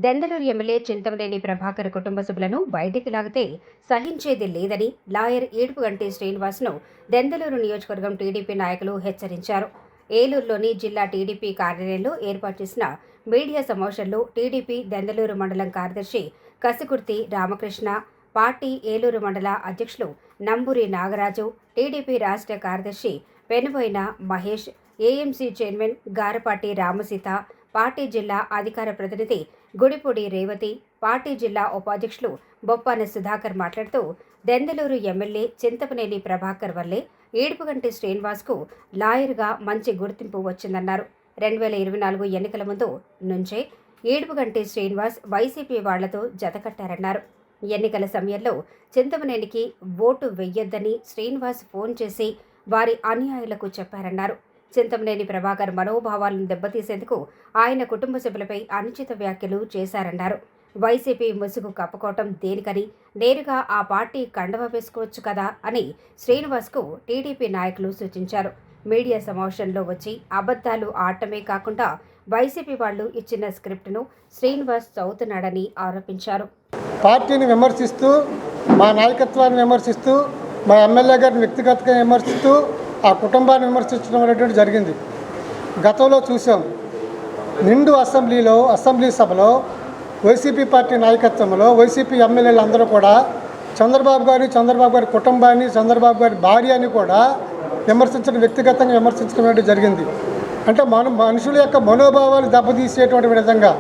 Denduluru MLA Chintamaneni Prabhakar కుటుంబ సభ్యులను బయటికి లాగితే సహించేది లేదని లాయర్ ఏడుపుగంటి శ్రీనివాస్ను దెందలూరు నియోజకవర్గం టీడీపీ నాయకులు హెచ్చరించారు. ఏలూరులోని జిల్లా టీడీపీ కార్యాలయంలో ఏర్పాటు చేసిన మీడియా సమావేశంలో టీడీపీ దెందలూరు మండలం కార్యదర్శి కసికుర్తి రామకృష్ణ, పార్టీ ఏలూరు మండల అధ్యక్షులు నంబూరి నాగరాజు, టీడీపీ రాష్ట్ర కార్యదర్శి Penuboyina Mahesh, AMC chairman Garapati Ramaseetha, party జిల్లా అధికార ప్రతినిధి గుడిపూడి రేవతి, పార్టీ జిల్లా ఉపాధ్యక్షులు బొప్పాన సుధాకర్ మాట్లాడుతూ దెందలూరు ఎమ్మెల్యే చింతమనేని ప్రభాకర్ వల్లే ఏడుపుగంటి శ్రీనివాస్కు లాయర్గా మంచి గుర్తింపు వచ్చిందన్నారు. 2024 ఎన్నికల ముందు నుంచే ఏడుపుగంటి శ్రీనివాస్ వైసీపీ వాళ్లతో జతకట్టారన్నారు. ఎన్నికల సమయంలో చింతమనేనికి ఓటు వెయ్యొద్దని శ్రీనివాస్ ఫోన్ చేసి వారి అనుయాయులకు చెప్పారన్నారు. చింతమనేని ప్రభాకర్ మనోభావాలను దెబ్బతీసేందుకు ఆయన కుటుంబ సభ్యులపై అనుచిత వ్యాఖ్యలు చేశారన్నారు. వైసీపీ ముసుగు కప్పుకోవటం దేనికని, నేరుగా ఆ పార్టీ కండవ వేసుకోవచ్చు కదా అని శ్రీనివాస్కు టీడీపీ నాయకులు సూచించారు. మీడియా సమావేశంలో వచ్చి అబద్ధాలు ఆడటమే కాకుండా వైసీపీ వాళ్లు ఇచ్చిన స్క్రిప్ట్ను శ్రీనివాస్ చదువుతున్నాడని ఆరోపించారు. పార్టీని విమర్శిస్తూ, మా నాయకత్వాన్ని విమర్శిస్తూ, మా ఎమ్మెల్యే గారిని వ్యక్తిగతంగా విమర్శిస్తూ ఆ కుటుంబాన్ని విమర్శించడం అనేటువంటి జరిగింది. గతంలో చూసాం. నిండు అసెంబ్లీ సభలో వైసీపీ పార్టీ నాయకత్వంలో వైసీపీ ఎమ్మెల్యేలు అందరూ కూడా చంద్రబాబు గారి కుటుంబాన్ని, చంద్రబాబు గారి భార్యని కూడా వ్యక్తిగతంగా విమర్శించడం అనేది జరిగింది. అంటే మనుషుల యొక్క మనోభావాలు దెబ్బతీసేటువంటి విధంగా,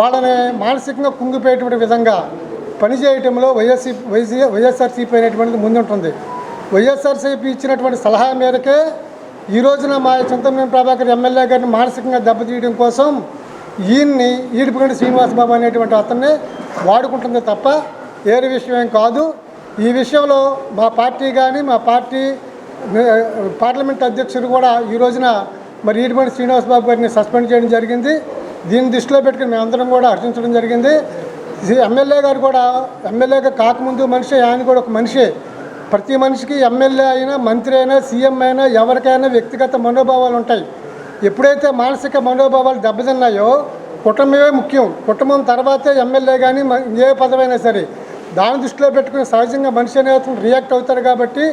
వాళ్ళని మానసికంగా కుంగిపోయేటువంటి విధంగా పనిచేయటంలో వైఎస్ఆర్సీపీ అనేటువంటిది ముందుంటుంది. వైఎస్ఆర్సీపీ ఇచ్చినటువంటి సలహా మేరకే ఈ రోజున మా చింతమనేని ప్రభాకర్ ఎమ్మెల్యే గారిని మానసికంగా దెబ్బతీయడం కోసం ఈయన్ని ఈడుపుగంటి శ్రీనివాసబాబు అనేటువంటి అతన్ని వాడుకుంటుంది తప్ప వేరే విషయం ఏం కాదు. ఈ విషయంలో మా పార్టీ కానీ, మా పార్టీ పార్లమెంట్ అధ్యక్షుడు కూడా ఈ రోజున మరి ఈడుపుగంటి శ్రీనివాసబాబు గారిని సస్పెండ్ చేయడం జరిగింది. దీన్ని దృష్టిలో పెట్టుకుని మేమందరం కూడా హర్షించడం జరిగింది. ఎమ్మెల్యే గారు కూడా ఎమ్మెల్యేగా కాకముందు మనిషి, ఆయన కూడా ఒక మనిషే. ప్రతి మనిషికి ఎమ్మెల్యే అయినా, మంత్రి అయినా, సీఎం అయినా, ఎవరికైనా వ్యక్తిగత మనోభావాలు ఉంటాయి. ఎప్పుడైతే మానసిక మనోభావాలు దెబ్బతిన్నాయో కుటుంబమే ముఖ్యం. కుటుంబం తర్వాతే ఎమ్మెల్యే కానీ ఏ పదవైనా సరే. దాని దృష్టిలో పెట్టుకుని సహజంగా మనిషి అనేది రియాక్ట్ అవుతారు కాబట్టి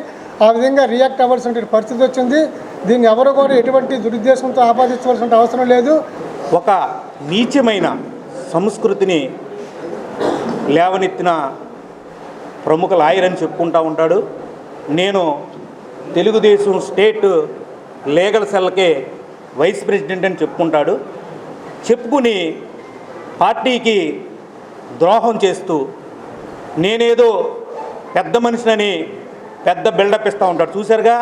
ఆ విధంగా రియాక్ట్ అవ్వాల్సిన పరిస్థితి వచ్చింది. దీన్ని ఎవరు కూడా ఎటువంటి దురుద్దేశంతో ఆపాదించవలసిన అవసరం లేదు. ఒక నీచమైన సంస్కృతిని లేవనెత్తిన ప్రముఖ లాయర్ అని చెప్పుకుంటూ ఉంటాడు. నేను తెలుగుదేశం స్టేట్ లీగల్ సెల్కే వైస్ ప్రెసిడెంట్ అని చెప్పుకుంటాడు. చెప్పుకుని పార్టీకి ద్రోహం చేస్తూ నేనేదో పెద్ద మనిషినని పెద్ద బిల్డప్ ఇస్తూ ఉంటాడు. చూశారుగా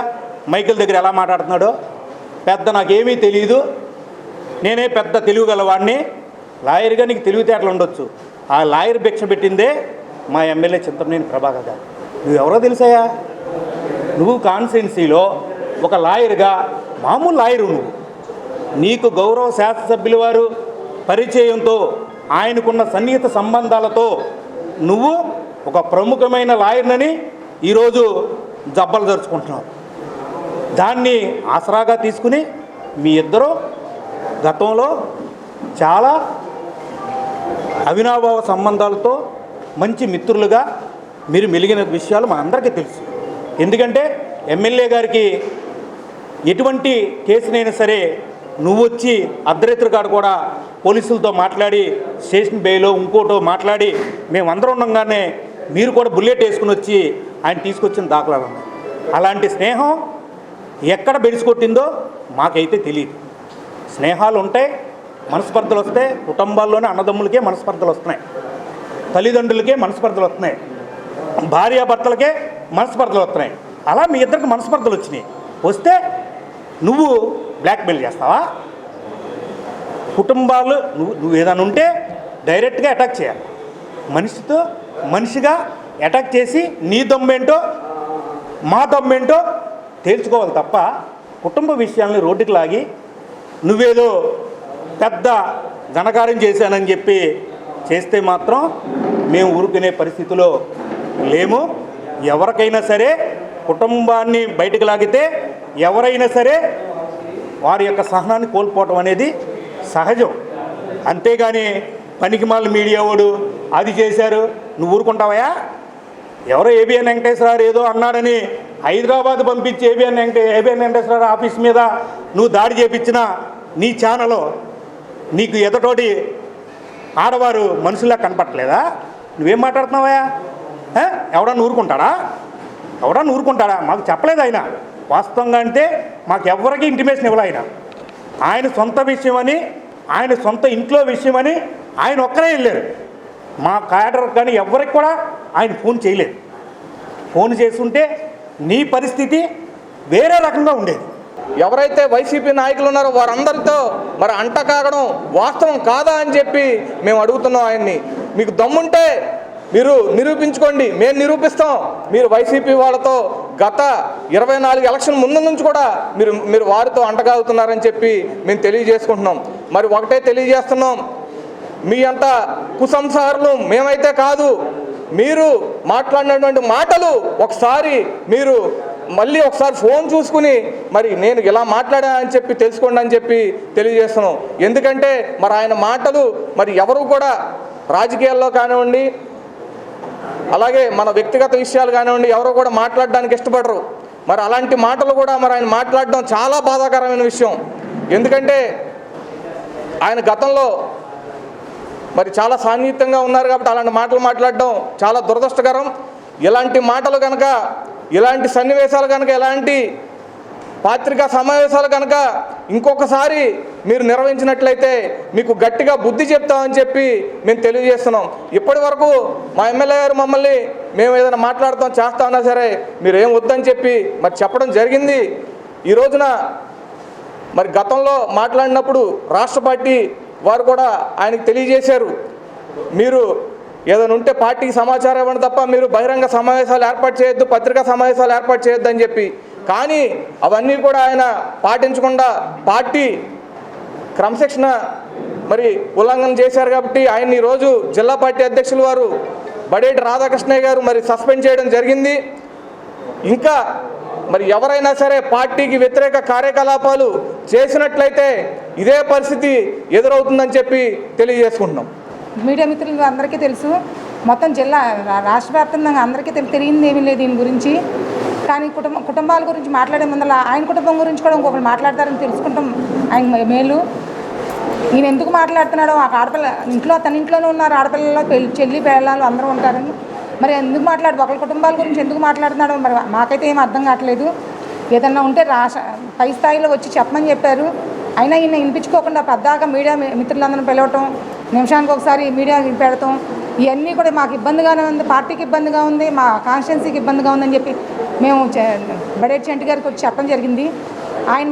మైకిల్ దగ్గర ఎలా మాట్లాడుతున్నాడో. పెద్ద నాకేమీ తెలియదు, నేనే పెద్ద తెలివి గలవాడిని. లాయర్గా నీకు తెలివితేటలు ఉండొచ్చు. ఆ లాయర్ భిక్ష పెట్టిందే మా ఎమ్మెల్యే చింతమనేని ప్రభాకర్ గారు. నువ్వెవరో తెలుసాయా? నువ్వు కాన్స్టిట్యున్సీలో ఒక లాయర్గా, మామూలు లాయరు నువ్వు. నీకు గౌరవ శాసనసభ్యుల వారు పరిచయంతో, ఆయనకున్న సన్నిహిత సంబంధాలతో నువ్వు ఒక ప్రముఖమైన లాయర్నని ఈరోజు జబ్బలు జరుచుకుంటున్నావు. దాన్ని ఆసరాగా తీసుకుని మీ ఇద్దరు గతంలో చాలా అవినాభావ సంబంధాలతో మంచి మిత్రులుగా మీరు మెలిగిన విషయాలు మా అందరికీ తెలుసు. ఎందుకంటే ఎమ్మెల్యే గారికి ఎటువంటి కేసునైనా సరే నువ్వు వచ్చి అర్ధరాత్రి కాడ కూడా పోలీసులతో మాట్లాడి స్టేషన్ బేలో ఇంకోటో మాట్లాడి మేమందరం ఉండగానే మీరు కూడా బుల్లెట్ వేసుకుని వచ్చి ఆయన తీసుకొచ్చిన దాఖలాలు ఉన్నాయి. అలాంటి స్నేహం ఎక్కడ బెడిసికొట్టిందో మాకైతే తెలియదు. స్నేహాలు ఉంటాయి, మనస్పర్ధలు వస్తాయి. కుటుంబాల్లోనే అన్నదమ్ములకే మనస్పర్ధలు వస్తున్నాయి, తల్లిదండ్రులకే మనస్పర్ధలు వస్తున్నాయి, భార్యాభర్తలకే మనస్పర్ధలు వస్తున్నాయి. అలా మీ ఇద్దరికి మనస్పర్ధలు వచ్చినాయి. వస్తే నువ్వు బ్లాక్మెయిల్ చేస్తావా? కుటుంబాలు నువ్వు ఏదైనా ఉంటే డైరెక్ట్గా అటాక్ చేయాలి. మనిషితో మనిషిగా అటాక్ చేసి నీ దమ్మేంటో మా దమ్మేంటో తేల్చుకోవాలి తప్ప కుటుంబ విషయాల్ని రోడ్డుకి లాగి నువ్వేదో పెద్ద ఘనకార్యం చేశానని చెప్పి చేస్తే మాత్రం మేము ఊరుకునే పరిస్థితిలో లేము. ఎవరికైనా సరే కుటుంబాన్ని బయటకు లాగితే ఎవరైనా సరే వారి యొక్క సహనాన్ని కోల్పోవటం అనేది సహజం. అంతేగాని పనికిమాల మీడియా వాడు అది చేశారు, నువ్వు ఊరుకుంటావా? ఎవరో ఏబిఎన్ వెంకటేశ్వరరావు ఏదో అన్నాడని హైదరాబాద్ పంపించి ఏబిఎన్ వెంకటేశ్వరరావు ఆఫీస్ మీద నువ్వు దాడి చేపించిన నీ ఛానల్ నీకు ఎదటోటి ఆడవారు మనుషుల్లా కనపట్టలేదా? నువ్వేం మాట్లాడుతున్నావా? ఎవడన్నా ఊరుకుంటాడా? మాకు చెప్పలేదు ఆయన. వాస్తవంగా అంటే మాకు ఎవరికి ఇంటిమేషన్ ఇవ్వలే. ఆయన సొంత విషయమని, ఆయన సొంత ఇంట్లో విషయమని ఆయన ఒక్కరే వెళ్ళారు. మా క్యాడర్ కానీ ఎవరికి కూడా ఆయన ఫోన్ చేయలేదు. ఫోన్ చేస్తుంటే నీ పరిస్థితి వేరే రకంగా ఉండేది. ఎవరైతే వైసీపీ నాయకులు ఉన్నారో వారందరితో మరి అంటకాగడం వాస్తవం కాదా అని చెప్పి మేము అడుగుతున్నాం ఆయన్ని. మీకు దమ్ముంటే మీరు నిరూపించుకోండి, మేము నిరూపిస్తాం. మీరు వైసీపీ వాళ్ళతో గత 24 ఎలక్షన్ ముందు నుంచి కూడా మీరు వారితో అంటగాగుతున్నారని చెప్పి మేము తెలియజేసుకుంటున్నాం. మరి ఒకటే తెలియజేస్తున్నాం, మీ అంత కుసంసారులు మేమైతే కాదు. మీరు మాట్లాడినటువంటి మాటలు ఒకసారి మీరు మళ్ళీ ఒకసారి ఫోన్ చూసుకుని మరి నేను ఇలా మాట్లాడా అని చెప్పి తెలుసుకోండి అని చెప్పి తెలియజేస్తున్నాం. ఎందుకంటే మరి ఆయన మాటలు మరి ఎవరు కూడా రాజకీయాల్లో కానివ్వండి, అలాగే మన వ్యక్తిగత విషయాలు కానివ్వండి, ఎవరు కూడా మాట్లాడడానికి ఇష్టపడరు. మరి అలాంటి మాటలు కూడా మరి ఆయన మాట్లాడడం చాలా బాధాకరమైన విషయం. ఎందుకంటే ఆయన గతంలో మరి చాలా సాన్నిహిత్యంగా ఉన్నారు కాబట్టి అలాంటి మాటలు మాట్లాడడం చాలా దురదృష్టకరం. ఇలాంటి మాటలు కనుక, ఇలాంటి సన్నివేశాలు కనుక, ఇలాంటి పత్రికా సమావేశాలు కనుక ఇంకొకసారి మీరు నిర్వహించినట్లయితే మీకు గట్టిగా బుద్ధి చెప్తామని చెప్పి మేము తెలియజేస్తున్నాం. ఇప్పటి వరకు మా ఎమ్మెల్యే గారు మమ్మల్ని మేము ఏదైనా మాట్లాడతాం చేస్తా ఉన్నా సరే మీరు ఏం వద్దని చెప్పి మరి చెప్పడం జరిగింది. ఈ రోజున మరి గతంలో మాట్లాడినప్పుడు రాష్ట్ర పార్టీ వారు కూడా ఆయనకు తెలియజేశారు, మీరు ఏదైనా ఉంటే పార్టీకి సమాచారం ఇవ్వండి తప్ప మీరు బహిరంగ సమావేశాలు ఏర్పాటు చేయొద్దు, పత్రికా సమావేశాలు ఏర్పాటు చేయొద్దు అని చెప్పి. కానీ అవన్నీ కూడా ఆయన పాటించకుండా పార్టీ క్రమశిక్షణ మరి ఉల్లంఘన చేశారు కాబట్టి ఆయన్ని ఈరోజు జిల్లా పార్టీ అధ్యక్షులు వారు బడేటి రాధాకృష్ణయ్య గారు మరి సస్పెండ్ చేయడం జరిగింది. ఇంకా మరి ఎవరైనా సరే పార్టీకి వ్యతిరేక కార్యకలాపాలు చేసినట్లయితే ఇదే పరిస్థితి ఎదురవుతుందని చెప్పి తెలియజేసుకుంటున్నాం. మీడియా మిత్రులు అందరికీ తెలుసు, మొత్తం జిల్లా రాష్ట్ర వ్యాప్తంగా అందరికీ తెలియనిది ఏమీ లేదు దీని గురించి. కానీ కుటుంబాల గురించి మాట్లాడే ముందర ఆయన కుటుంబం గురించి కూడా ఇంకొకరు మాట్లాడతారని తెలుసుకుంటాం ఆయన మేలు. ఈయన ఎందుకు మాట్లాడుతున్నాడో, ఆ ఆడపిల్ల ఇంట్లో తన ఇంట్లోనే ఉన్నారు, ఆడపిల్లలు చెల్లి పిల్లలు అందరూ ఉంటారని మరి ఎందుకు ఒకరి కుటుంబాల గురించి ఎందుకు మాట్లాడుతున్నాడో మరి మాకైతే ఏం అర్థం కావట్లేదు. ఏదన్నా ఉంటే పై స్థాయిలో వచ్చి చెప్పమని చెప్పారు, అయినా ఈయన వినిపించుకోకుండా పద్దాక మీడియా మిత్రులందరూ పిలవటం, నిమిషానికి ఒకసారి మీడియా పెడతాం, ఇవన్నీ కూడా మాకు ఇబ్బందిగానే ఉంది, పార్టీకి ఇబ్బందిగా ఉంది, మా కాన్స్టిట్యున్సీకి ఇబ్బందిగా ఉందని చెప్పి మేము బడేటి చంటి గారికి వచ్చి చెప్పడం జరిగింది. ఆయన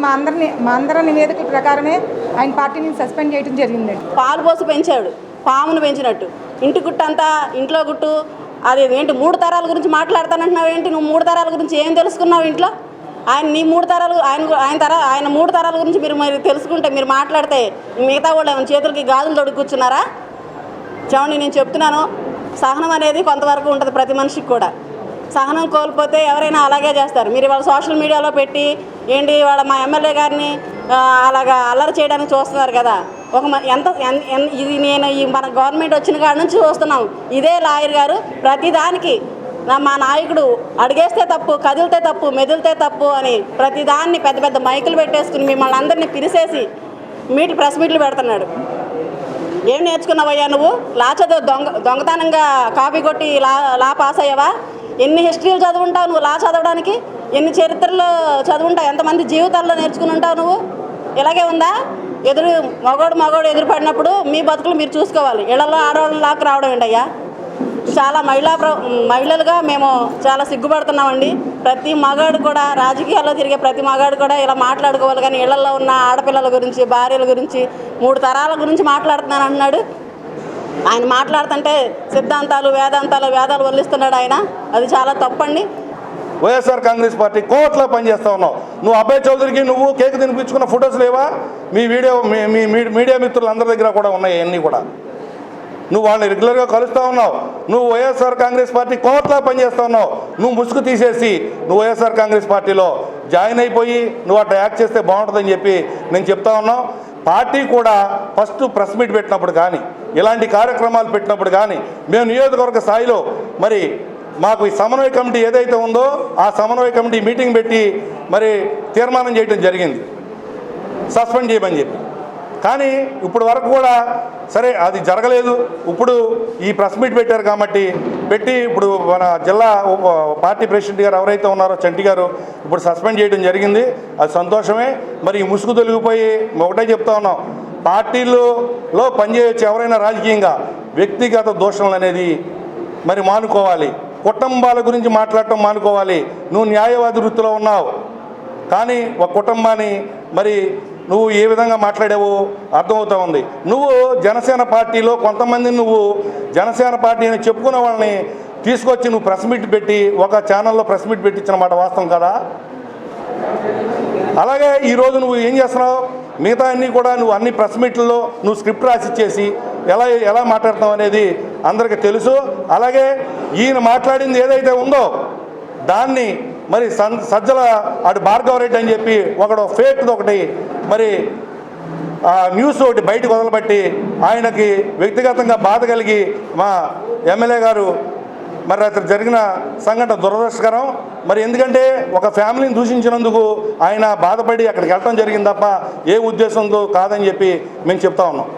మా అందరి నివేదికల ప్రకారమే ఆయన పార్టీ నుంచి సస్పెండ్ చేయడం జరిగింది. పాలు పోసి పెంచాడు, పామును పెంచినట్టు. ఇంటి గుట్టు అంతా ఇంట్లో గుట్టు, అది ఏంటి 3 తరాల గురించి మాట్లాడతానంటున్నావు ఏంటి? నువ్వు 3 తరాల గురించి ఏం తెలుసుకున్నావు ఇంట్లో? నీ 3 తరాలు ఆయన 3 తరాల గురించి మీరు తెలుసుకుంటే, మీరు మాట్లాడితే మిగతా వాళ్ళు ఏమైనా చేతులకి గాజులు తొడుగు కూర్చున్నారా? చూడండి, నేను చెప్తున్నాను, సహనం అనేది కొంతవరకు ఉంటుంది ప్రతి మనిషికి కూడా. సహనం కోల్పోతే ఎవరైనా అలాగే చేస్తారు. మీరు ఇవాళ సోషల్ మీడియాలో పెట్టి ఏంటి వాళ్ళ మా ఎమ్మెల్యే గారిని అలాగా అల్లరి చేయడానికి చూస్తున్నారు కదా. ఇది నేను మన గవర్నమెంట్ వచ్చిన కాడ నుంచి చూస్తున్నాం. ఇదే లాయర్ గారు ప్రతిదానికి మా నాయకుడు అడిగేస్తే తప్పు, కదిలితే తప్పు, మెదిలితే తప్పు అని ప్రతిదాన్ని పెద్ద పెద్ద మైకులు పెట్టేసుకుని మిమ్మల్ని అందరినీ పిలిచేసి ప్రెస్ మీట్లు పెడుతున్నాడు. ఏం నేర్చుకున్నావయ్యా నువ్వు? చదువు దొంగతనంగా కాపీ కొట్టి లా పాస్ అయ్యావా? ఎన్ని హిస్టరీలు చదువుంటావు నువ్వు లా చదవడానికి? ఎన్ని చరిత్రలు చదువుంటావు? ఎంతమంది జీవితాల్లో నేర్చుకుని ఉంటావు నువ్వు? ఇలాగే ఉందా? మగోడు ఎదురు పడినప్పుడు మీ బతుకులు మీరు చూసుకోవాలి. ఇళ్లలో ఆడవాళ్ళ లాక్ రావడం ఏంటయ్యా? చాలా మహిళలుగా మేము చాలా సిగ్గుపడుతున్నామండి. ప్రతి మగాడు కూడా, రాజకీయాల్లో తిరిగే ప్రతి మగాడు కూడా ఇలా మాట్లాడుకోవాలి. కానీ ఇళ్లలో ఉన్న ఆడపిల్లల గురించి, భార్యల గురించి, 3 తరాల గురించి మాట్లాడుతున్నాను అంటున్నాడు. ఆయన మాట్లాడుతుంటే వేదాలు వల్లిస్తున్నాడు ఆయన. అది చాలా తప్పండి. వైఎస్ఆర్ కాంగ్రెస్ పార్టీ కోర్టులో పనిచేస్తా ఉన్నావు. నువ్వు అబ్బాయి చౌదరికి నువ్వు కేక్ తినిపించుకున్న ఫొటోస్ లేవా? మీ మీడియా మిత్రులందరి దగ్గర కూడా ఉన్నాయి. అన్నీ కూడా నువ్వు వాళ్ళని రెగ్యులర్గా కలుస్తూ ఉన్నావు. నువ్వు వైఎస్ఆర్ కాంగ్రెస్ పార్టీ కోర్టులో పనిచేస్తూ ఉన్నావు. నువ్వు ముసుగు తీసేసి నువ్వు వైఎస్ఆర్ కాంగ్రెస్ పార్టీలో జాయిన్ అయిపోయి నువ్వు అట్లా యాక్ట్ చేస్తే బాగుంటుందని చెప్పి నేను చెప్తా ఉన్నావు. పార్టీ కూడా ఫస్ట్ ప్రెస్ మీట్ పెట్టినప్పుడు కానీ ఇలాంటి కార్యక్రమాలు పెట్టినప్పుడు కానీ మేము నియోజకవర్గ స్థాయిలో మరి మాకు ఈ సమన్వయ కమిటీ ఏదైతే ఉందో ఆ సమన్వయ కమిటీ మీటింగ్ పెట్టి మరి తీర్మానం చేయడం జరిగింది సస్పెండ్ చేయమని చెప్పి. కానీ ఇప్పుడు వరకు కూడా సరే అది జరగలేదు. ఇప్పుడు ఈ ప్రెస్ మీట్ పెట్టారు కాబట్టి పెట్టి ఇప్పుడు మన జిల్లా పార్టీ ప్రెసిడెంట్ గారు ఎవరైతే ఉన్నారో చంటి గారు ఇప్పుడు సస్పెండ్ చేయడం జరిగింది. అది సంతోషమే. మరి ఈ ముసుగు తొలగిపోయి ఒకటే చెప్తా ఉన్నాం, పార్టీలో పనిచేయచ్చు ఎవరైనా రాజకీయంగా, వ్యక్తిగత దోషణలు అనేది మరి మానుకోవాలి. కుటుంబాల గురించి మాట్లాడటం మానుకోవాలి. నువ్వు న్యాయవాది వృత్తిలో ఉన్నావు కానీ ఒక కుటుంబాన్ని మరి నువ్వు ఏ విధంగా మాట్లాడావో అర్థమవుతూ ఉంది. నువ్వు జనసేన పార్టీలో కొంతమందిని నువ్వు జనసేన పార్టీ అని చెప్పుకున్న వాళ్ళని తీసుకొచ్చి నువ్వు ప్రెస్ మీట్ పెట్టి ఒక ఛానల్లో ప్రెస్ మీట్ పెట్టించిన మాట వాస్తవం కదా. అలాగే ఈరోజు నువ్వు ఏం చేస్తున్నావు, మిగతా అన్నీ కూడా నువ్వు అన్ని ప్రెస్ మీట్లలో నువ్వు స్క్రిప్ట్ రాసిచ్చేసి ఎలా మాట్లాడుతున్నావు అనేది అందరికీ తెలుసు. అలాగే ఈయన మాట్లాడింది ఏదైతే ఉందో దాన్ని మరి సజ్జల అటు భార్గవరెడ్డి అని చెప్పి ఒకడు ఫేక్ది ఒకటి మరి న్యూస్ ఒకటి బయటకు వదలబట్టి ఆయనకి వ్యక్తిగతంగా బాధ కలిగి మా ఎమ్మెల్యే గారు మరి అతను జరిగిన సంఘటన దురదృష్టకరం. మరి ఎందుకంటే ఒక ఫ్యామిలీని దూషించినందుకు ఆయన బాధపడి అక్కడికి వెళ్ళడం జరిగింది తప్ప ఏ ఉద్దేశంతో కాదని చెప్పి మేము చెప్తా ఉన్నాం.